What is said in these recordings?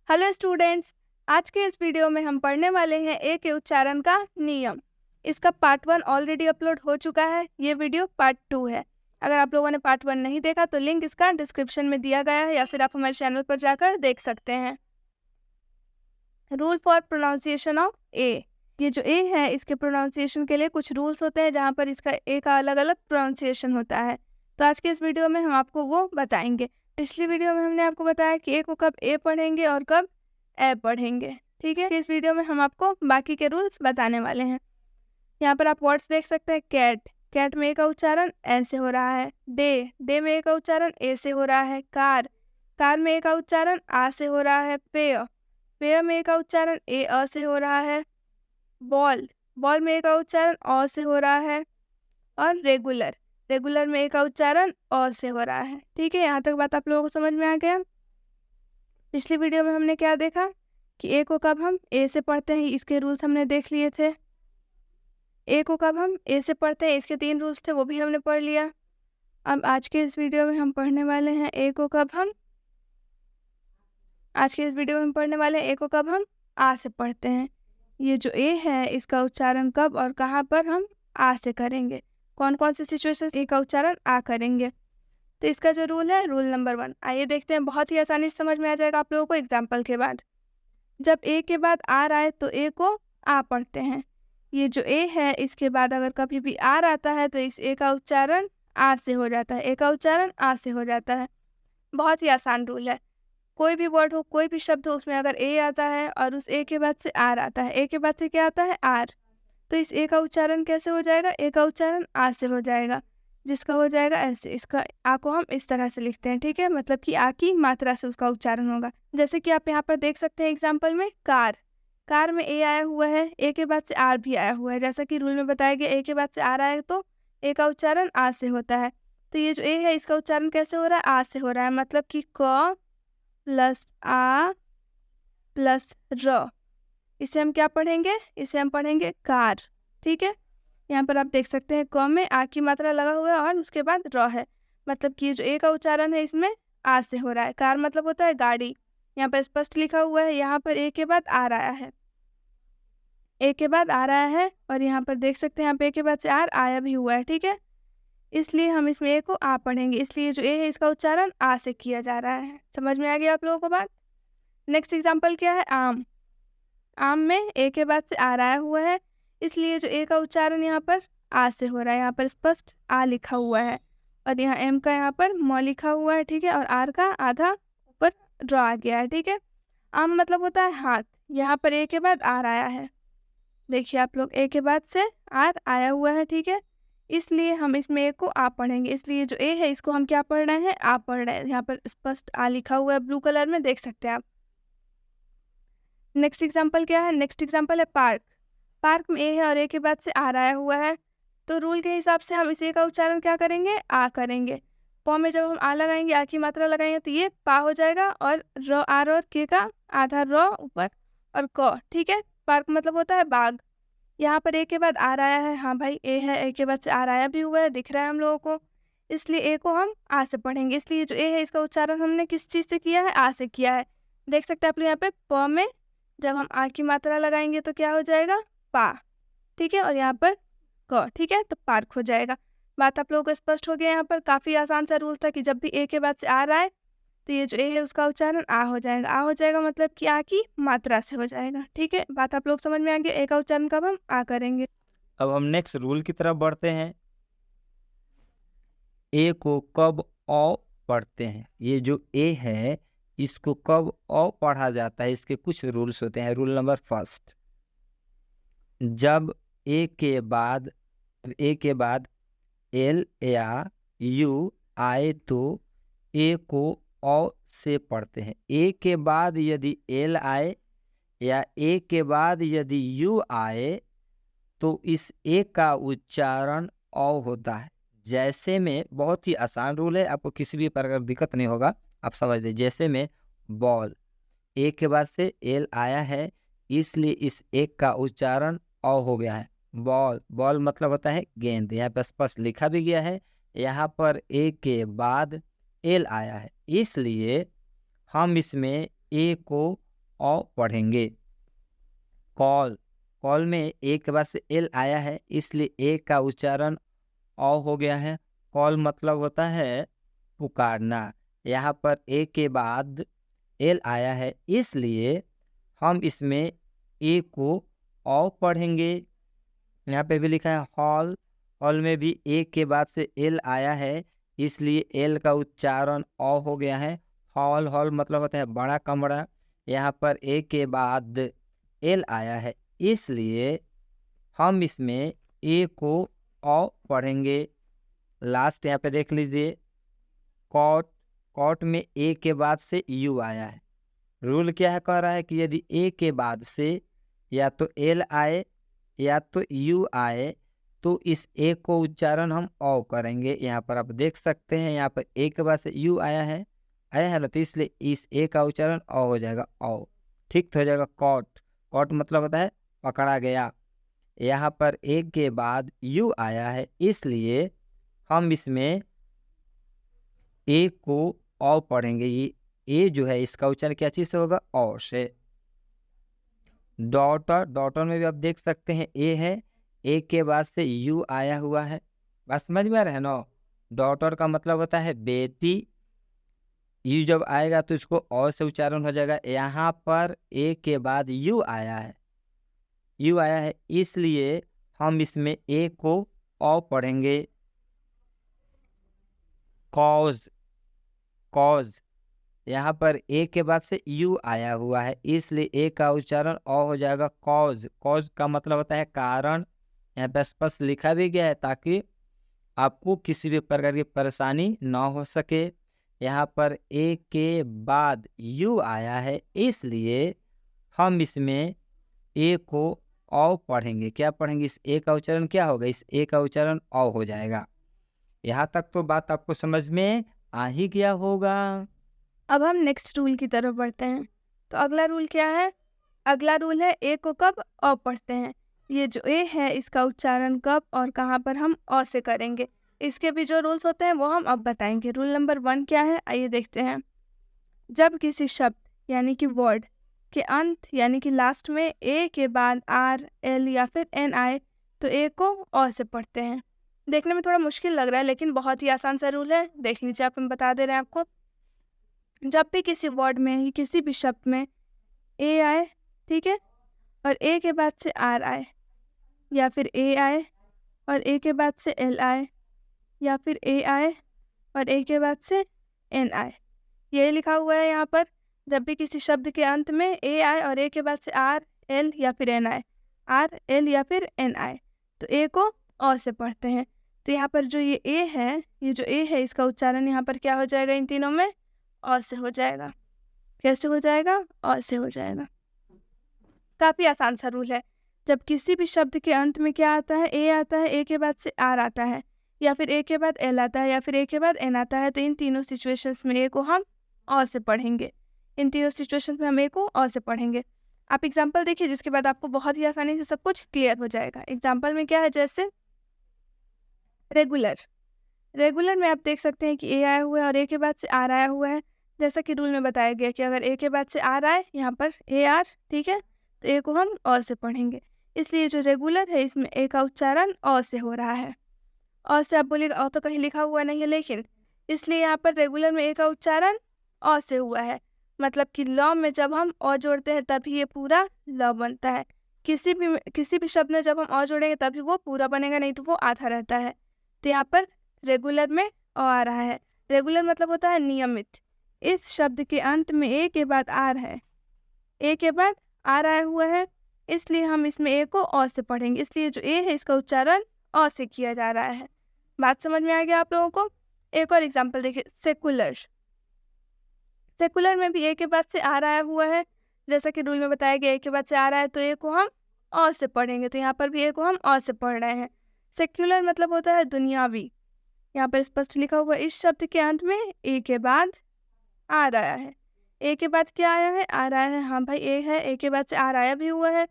Hello students, आज के इस वीडियो में हम पढ़ने वाले हैं ए के उच्चारण का नियम। इसका पार्ट 1 ऑलरेडी अपलोड हो चुका है। ये वीडियो पार्ट 2 है। अगर आप लोगों ने पार्ट 1 नहीं देखा तो लिंक इसका डिस्क्रिप्शन में दिया गया है या फिर आप हमारे चैनल पर जाकर देख सकते हैं। रूल फॉर प्रोनाउंसिएशन ऑफ ए। ये जो ए है इसके प्रोनाउंसिएशन के लिए कुछ रूल्स होते हैं जहाँ पर इसका ए का अलग अलग प्रोनाउंसिएशन होता है। तो आज के इस वीडियो में हम आपको वो बताएंगे। पिछली वीडियो में हमने आपको बताया कि ए को कब ए पढ़ेंगे और कब ए पढ़ेंगे। ठीक है, इस वीडियो में हम आपको बाकी के रूल्स बताने वाले हैं। यहाँ पर आप वर्ड्स देख सकते हैं। कैट, कैट में ए का उच्चारण ऐसे हो रहा है। डे, डे में ए का उच्चारण ए से हो रहा है। कार, कार में ए का उच्चारण आ से हो रहा है। पेय, पेय में ए का उच्चारण ए अ से हो रहा है। बॉल, बॉल में ए का उच्चारण अ से हो रहा है। और रेगुलर, रेगुलर में ए का उच्चारण अ से हो रहा है। ठीक है, यहाँ तक बात आप लोगों को समझ में आ गया। पिछली वीडियो में हमने क्या देखा कि ए को कब हम ए से पढ़ते हैं, इसके रूल्स हमने देख लिए थे। ए को कब हम ए से पढ़ते हैं, इसके 3 रूल्स थे, वो भी हमने पढ़ लिया। अब आज के इस वीडियो में हम पढ़ने वाले हैं ए को कब हम आज के इस वीडियो में हम पढ़ने वाले हैं ए को कब हम आ से पढ़ते हैं। ये जो ए है इसका उच्चारण कब और कहाँ पर हम आ से करेंगे, कौन कौन से सिचुएशन ए का उच्चारण आ करेंगे। तो इसका जो रूल है, रूल नंबर 1, आइए देखते हैं। बहुत ही आसानी से समझ में आ जाएगा आप लोगों को एग्जाम्पल के बाद। जब ए के बाद आर आए तो ए को आ पढ़ते हैं। ये जो ए है इसके बाद अगर कभी भी आर आता है तो इस ए का उच्चारण आ से हो जाता है। ए का उच्चारण आ से हो जाता है। बहुत ही आसान रूल है। कोई भी वर्ड हो, कोई भी शब्द हो, उसमें अगर ए आता है और उस ए के बाद से आर आता है, ए के बाद से क्या आता है, आर, तो इस ए का उच्चारण कैसे हो जाएगा, ए का उच्चारण आ से हो जाएगा, जिसका हो जाएगा ऐसे। इसका आ को हम इस तरह से लिखते हैं। ठीक है, मतलब कि आ की मात्रा से उसका उच्चारण होगा। जैसे कि आप यहाँ पर देख सकते हैं एग्जाम्पल में, कार, कार में ए आया हुआ है, ए के बाद से आर भी आया हुआ है। जैसा कि रूल में बताया गया, ए के बाद से आर आए तो ए का उच्चारण आ से होता है। तो ये जो ए है इसका उच्चारण कैसे हो रहा है, आ से हो रहा है। मतलब कि क प्लस आ प्लस र, इसे हम क्या पढ़ेंगे, इसे हम पढ़ेंगे कार। ठीक है, यहाँ पर आप देख सकते हैं क में आ की मात्रा लगा हुआ है और उसके बाद र है। मतलब कि जो ए का उच्चारण है इसमें आ से हो रहा है। कार मतलब होता है गाड़ी। यहाँ पर स्पष्ट लिखा हुआ है, यहाँ पर ए के बाद आ रहा है, ए के बाद आ रहा है, और यहाँ पर देख सकते हैं यहाँ पे ए के बाद से आर आया भी हुआ है। ठीक है, इसलिए हम इसमें ए को आ पढ़ेंगे। इसलिए जो ए है इसका उच्चारण आ से किया जा रहा है। समझ में आ गया आप लोगों को बात। नेक्स्ट एग्जाम्पल क्या है, आम, आम में ए के बाद से आर आया हुआ है, इसलिए जो ए का उच्चारण यहाँ पर आ से हो रहा है। यहाँ पर स्पष्ट आ लिखा हुआ है और यहाँ एम का यहाँ पर म लिखा हुआ है। ठीक है, और आर का आधा ऊपर ड्रॉ आ गया है। ठीक है, आम मतलब होता है हाथ। यहाँ पर ए के बाद आर आया है, देखिए आप लोग, ए के बाद से आर आया हुआ है। ठीक है, इसलिए हम इसमें ए को आ पढ़ेंगे। इसलिए जो ए है इसको हम क्या पढ़ रहे हैं, आ पढ़ रहे हैं। यहाँ पर स्पष्ट आ लिखा हुआ है ब्लू कलर में, देख सकते हैं आप। नेक्स्ट एग्जाम्पल क्या है, नेक्स्ट एग्जाम्पल है पार्क, पार्क में ए है और ए के बाद से आर आया हुआ है, तो रूल के हिसाब से हम इस ए का उच्चारण क्या करेंगे, आ करेंगे। प में जब हम आ लगाएंगे, आ की मात्रा लगाएंगे तो ये पा हो जाएगा, और र आर और के का आधा र ऊपर और क। ठीक है, पार्क मतलब होता है बाग। यहाँ पर ए के बाद आर आया है, हाँ भाई ए है, ए के बाद से आर आया भी हुआ है, दिख रहा है हम लोगों को, इसलिए ए को हम आ से पढ़ेंगे। इसलिए जो ए है इसका उच्चारण हमने किस चीज़ से किया है, आ से किया है। देख सकते हैं आप लोग यहाँ पे प में जब हम आ की मात्रा लगाएंगे तो क्या हो जाएगा, पा। ठीक है, और यहाँ पर क। ठीक है, तो पार्क हो जाएगा। बात आप लोगों को स्पष्ट हो गया। यहाँ पर काफ़ी आसान सा रूल था कि जब भी ए के बाद से आ रहा है तो ये जो ए है उसका उच्चारण आ हो जाएगा। आ हो जाएगा मतलब कि आ की मात्रा से हो जाएगा। ठीक है, बात आप लोग समझ में आ गया। ए का उच्चारण कब हम आ करेंगे। अब हम नेक्स्ट रूल की तरफ बढ़ते हैं। ए को कब औ पढ़ते हैं। ये जो ए है इसको कब औ पढ़ा जाता है, इसके कुछ रूल्स होते हैं। रूल नंबर 1, जब ए के बाद एल या यू आए तो ए को औ से पढ़ते हैं। ए के बाद यदि एल आए या ए के बाद यदि यू आए तो इस ए का उच्चारण औ होता है। जैसे में, बहुत ही आसान रूल है, आपको किसी भी प्रकार की दिक्कत नहीं होगा, आप समझ लीजिए। जैसे में बॉल, ए के बाद से एल आया है, इसलिए इस एक का उच्चारण औ हो गया है। बॉल, बॉल मतलब होता है गेंद। यहाँ पर स्पष्ट लिखा भी गया है, यहाँ पर ए के बाद एल आया है, इसलिए हम इसमें ए को औ पढ़ेंगे। कॉल, कॉल में ए के बाद से एल आया है, इसलिए ए का उच्चारण औ हो गया है। कॉल मतलब होता है पुकारना। यहाँ पर ए के बाद एल आया है, इसलिए हम इसमें ए को औ पढ़ेंगे। यहाँ पे भी लिखा है हॉल, हॉल में भी ए के बाद से एल आया है, इसलिए एल का उच्चारण औ हो गया है। हॉल, हॉल मतलब होता है बड़ा कमरा। यहाँ पर ए के बाद एल आया है, इसलिए हम इसमें ए को औ पढ़ेंगे। लास्ट यहाँ पे देख लीजिए, कॉट, कॉट में ए के बाद से यू आया है। रूल क्या है, कह रहा है कि यदि ए के बाद से या तो एल आए या तो यू आए तो इस ए को उच्चारण हम औ करेंगे। यहाँ पर आप देख सकते हैं, यहाँ पर ए के बाद से यू आया है ना, तो इसलिए इस ए का उच्चारण औ हो जाएगा, औ। ठीक तो हो जाएगा कॉट, कॉट मतलब होता है पकड़ा गया। यहाँ पर ए के बाद यू आया है, इसलिए हम इसमें ए को औ पढ़ेंगे। ये ए जो है इसका उच्चारण क्या चीज से होगा, औ से। डॉटर, डॉटर में भी आप देख सकते हैं ए है, ए के बाद से यू आया हुआ है। बात समझ में आ रहा है ना। डॉटर का मतलब होता है बेटी, यू जब आएगा तो इसको औ से उच्चारण हो जाएगा। यहाँ पर ए के बाद यू आया है, यू आया है, इसलिए हम इसमें ए को औ पढ़ेंगे। कॉज, कॉज, यहाँ पर ए के बाद से यू आया हुआ है, इसलिए ए का उच्चारण औ हो जाएगा कॉज। कॉज का मतलब होता है कारण। यहाँ पे स्पष्ट लिखा भी गया है ताकि आपको किसी भी प्रकार की परेशानी ना हो सके। यहाँ पर ए के बाद यू आया है, इसलिए हम इसमें ए को औ पढ़ेंगे। क्या पढ़ेंगे, इस ए का उच्चारण क्या होगा, इस ए का उच्चारण औ हो जाएगा। यहाँ तक तो बात आपको समझ में आ ही गया होगा। अब हम नेक्स्ट रूल की तरफ बढ़ते हैं। तो अगला रूल क्या है, अगला रूल है ए को कब औ पढ़ते हैं। ये जो ए है इसका उच्चारण कब और कहाँ पर हम औ से करेंगे, इसके भी जो रूल्स होते हैं वो हम अब बताएंगे। रूल नंबर 1 क्या है, आइए देखते हैं। जब किसी शब्द यानी कि वर्ड के अंत यानी कि लास्ट में ए के बाद आर, एल या फिर एन आए तो ए को औ से पढ़ते हैं। देखने में थोड़ा मुश्किल लग रहा है लेकिन बहुत ही आसान सा रूल है, देख लीजिए, आप हम बता दे रहे हैं आपको। जब भी किसी वर्ड में या किसी भी शब्द में ए आए, ठीक है, और ए के बाद से आर आए, या फिर ए आए और ए के बाद से एल आए, या फिर ए आए और ए के बाद से एन आए, ये लिखा हुआ है यहाँ पर। जब भी किसी शब्द के अंत में ए आए और ए के बाद से आर, एल या फिर एन आए, आर, एल या फिर एन आए तो ए को औ से पढ़ते हैं। तो यहाँ पर जो ये ए है, ये जो ए है इसका उच्चारण यहाँ पर क्या हो जाएगा, इन तीनों में औ से हो जाएगा। कैसे हो जाएगा, औ से हो जाएगा। काफ़ी आसान सा रूल है। जब किसी भी शब्द के अंत में क्या आता है, ए आता है, ए के बाद से आर आता है, या फिर ए के बाद एल आता है, या फिर ए के बाद एन आता है, तो इन तीनों सिचुएशंस में ए को हम औ से पढ़ेंगे। इन तीनों सिचुएशंस में हम ए को औ से पढ़ेंगे। आप एग्जाम्पल देखिए, जिसके बाद आपको बहुत ही आसानी से सब कुछ क्लियर हो जाएगा। एग्जाम्पल में क्या है, जैसे रेगुलर, रेगुलर में आप देख सकते हैं कि ए आया हुआ है और ए के बाद से आर आया हुआ है। जैसा कि रूल में बताया गया कि अगर ए के बाद से आर आए, यहाँ पर ए आर, ठीक है, तो ए को हम औ से पढ़ेंगे। इसलिए जो रेगुलर है इसमें ए का उच्चारण औ से हो रहा है। औ से आप बोलिएगा औ तो कहीं लिखा हुआ नहीं है, लेकिन इसलिए यहाँ पर रेगुलर में ए का उच्चारण औ से हुआ है। मतलब कि लॉ में जब हम औ जोड़ते हैं तभी ये पूरा लॉ बनता है। किसी भी शब्द में जब हम औ जोड़ेंगे तभी वो पूरा बनेगा, नहीं तो वो आधा रहता है। तो यहाँ पर रेगुलर में औ आ रहा है। रेगुलर मतलब होता है नियमित। इस शब्द के अंत में ए के बाद आर है, ए के बाद आर आया हुआ है, इसलिए हम इसमें ए को औ से पढ़ेंगे। इसलिए जो ए है इसका उच्चारण औ से किया जा रहा है। बात समझ में आ गया आप लोगों को। एक और एग्जाम्पल देखिए, सेकुलर। सेकुलर में भी ए के बाद से आर आया हुआ है, जैसा कि रूल में बताया गया ए के बाद से आ रहा है तो ए को हम औ से पढ़ेंगे। तो यहाँ पर भी ए को हम औ से पढ़ रहे हैं। सेक्युलर मतलब होता है दुनियावी। यहाँ पर स्पष्ट लिखा हुआ, इस शब्द के अंत में ए के बाद आर आया है। ए के बाद क्या आया है, आर आया है। हाँ भाई, ए है, ए के बाद से आर आया भी हुआ है,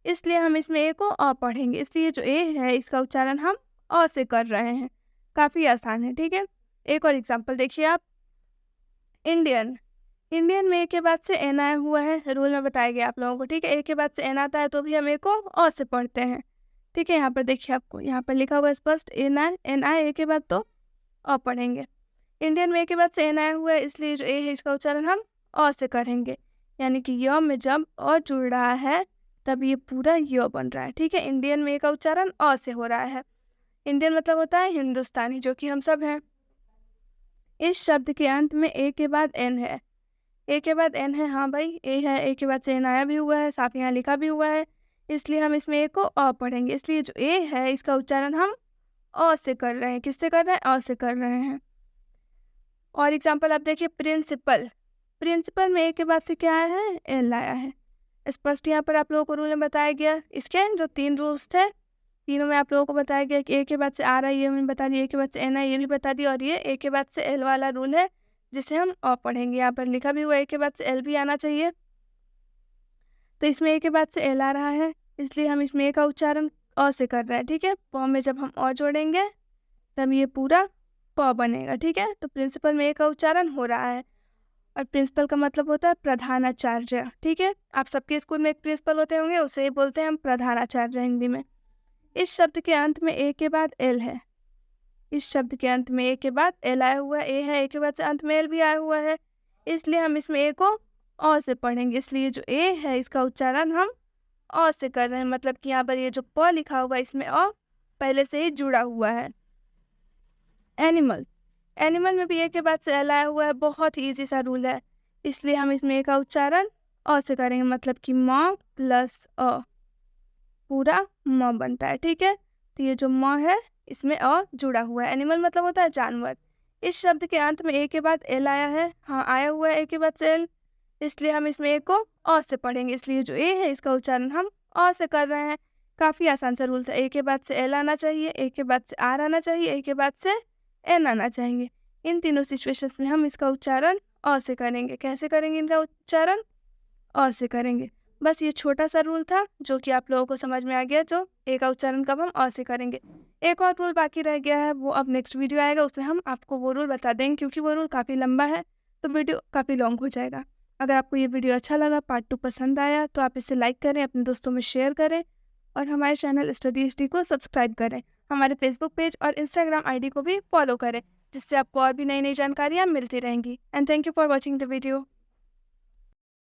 इसलिए हम इसमें ए को औ पढ़ेंगे। इसलिए जो ए है इसका उच्चारण हम औ से कर रहे हैं। काफ़ी आसान है, ठीक है। एक और एग्जाम्पल देखिए आप, इंडियन। इंडियन में ए के बाद से एन आया हुआ है, रूल में बताया गया आप लोगों को, ठीक है। ए के बाद से एन आता है तो भी हम ए को अ से पढ़ते हैं, ठीक है। यहाँ पर देखिए, आपको यहाँ पर लिखा हुआ है स्पष्ट, एन आए ए के बाद तो अ पढ़ेंगे। इंडियन में ए के बाद से एन आया हुआ है, इसलिए जो ए है इसका उच्चारण हम अ से करेंगे, यानी कि य में जब अ जुड़ रहा है तब ये पूरा य बन रहा है, ठीक है। इंडियन में ए का उच्चारण अ से हो रहा है। इंडियन मतलब होता है हिंदुस्तानी, जो कि हम सब हैं। इस शब्द के अंत में ए के बाद एन है, ए के बाद एन है, हाँ भाई ए है, ए के बाद से एन आया भी हुआ है, साथ यहाँ लिखा भी हुआ है, इसलिए हम इसमें ए को अ पढ़ेंगे। इसलिए जो ए है इसका उच्चारण हम अ से कर रहे हैं। किससे कर रहे हैं? अ से कर रहे हैं। और एग्जाम्पल आप देखिए, प्रिंसिपल, प्रिंसिपल में ए के बाद से क्या आया है? एल आया है। स्पष्ट यहाँ पर आप लोगों को रूल में बताया गया। इसके जो 3 रूल्स थे, तीनों में आप लोगों को बताया गया कि ए के बाद से आ रहा है, ये हमें बता दिया, ए के बाद से एन है ये भी बता दिया, और ये ए के बाद से एल वाला रूल है जिसे हम अ पढ़ेंगे। यहाँ पर लिखा भी हुआ है ए के बाद से एल भी आना चाहिए, तो इसमें ए के बाद से एल आ रहा है, इसलिए हम इसमें ए का उच्चारण अ से कर रहे हैं, ठीक है। प में जब हम अ जोड़ेंगे तब ये पूरा प बनेगा, ठीक है। तो प्रिंसिपल में ए का उच्चारण हो रहा है, और प्रिंसिपल का मतलब होता है प्रधानाचार्य, ठीक है। आप सबके स्कूल में एक प्रिंसिपल होते होंगे, उसे ही बोलते हैं हम प्रधानाचार्य हिंदी में। इस शब्द के अंत में ए के बाद एल है, इस शब्द के अंत में ए के बाद एल आया हुआ है, ए है, ए के बाद से अंत में एल भी आया हुआ है, इसलिए हम इसमें ए को अ से पढ़ेंगे। इसलिए जो ए है इसका उच्चारण हम अ से कर रहे हैं, मतलब कि यहाँ पर ये जो प लिखा हुआ है इसमें अ पहले से ही जुड़ा हुआ है। एनिमल, एनिमल में भी ए के बाद से एल आया हुआ है, बहुत ही ईजी सा रूल है, इसलिए हम इसमें ए का उच्चारण अ से करेंगे, मतलब कि म प्लस अ, पूरा म बनता है, ठीक है। तो ये जो म है इसमें अ जुड़ा हुआ है। एनिमल मतलब होता है जानवर। इस शब्द के अंत में ए के बाद एल आया है, हाँ आया हुआ है ए के बाद से एल, इसलिए हम इसमें ए को अ से पढ़ेंगे। इसलिए जो ए है इसका उच्चारण हम अ से कर रहे हैं। काफ़ी आसान सा रूल्स है। ए के बाद से एल आना चाहिए, ए के बाद से आर आना चाहिए, ए के बाद से एन आना चाहिए। इन तीनों सिचुएशंस में हम इसका उच्चारण अ से करेंगे। कैसे करेंगे इनका उच्चारण? अ से करेंगे। बस ये छोटा सा रूल था जो कि आप लोगों को समझ में आ गया, जो ए का उच्चारण कब हम अ से करेंगे। एक और रूल बाकी रह गया है, वो अब नेक्स्ट वीडियो आएगा, उसमें हम आपको वो रूल बता देंगे, क्योंकि वो रूल काफ़ी लंबा है तो वीडियो काफ़ी लॉन्ग हो जाएगा। अगर आपको ये वीडियो अच्छा लगा, पार्ट 2 पसंद आया, तो आप इसे लाइक करें, अपने दोस्तों में शेयर करें, और हमारे चैनल स्टडी HD को सब्सक्राइब करें। हमारे फेसबुक पेज और इंस्टाग्राम ID को भी फॉलो करें, जिससे आपको और भी नई नई जानकारियाँ मिलती रहेंगी। And thank you for watching the video.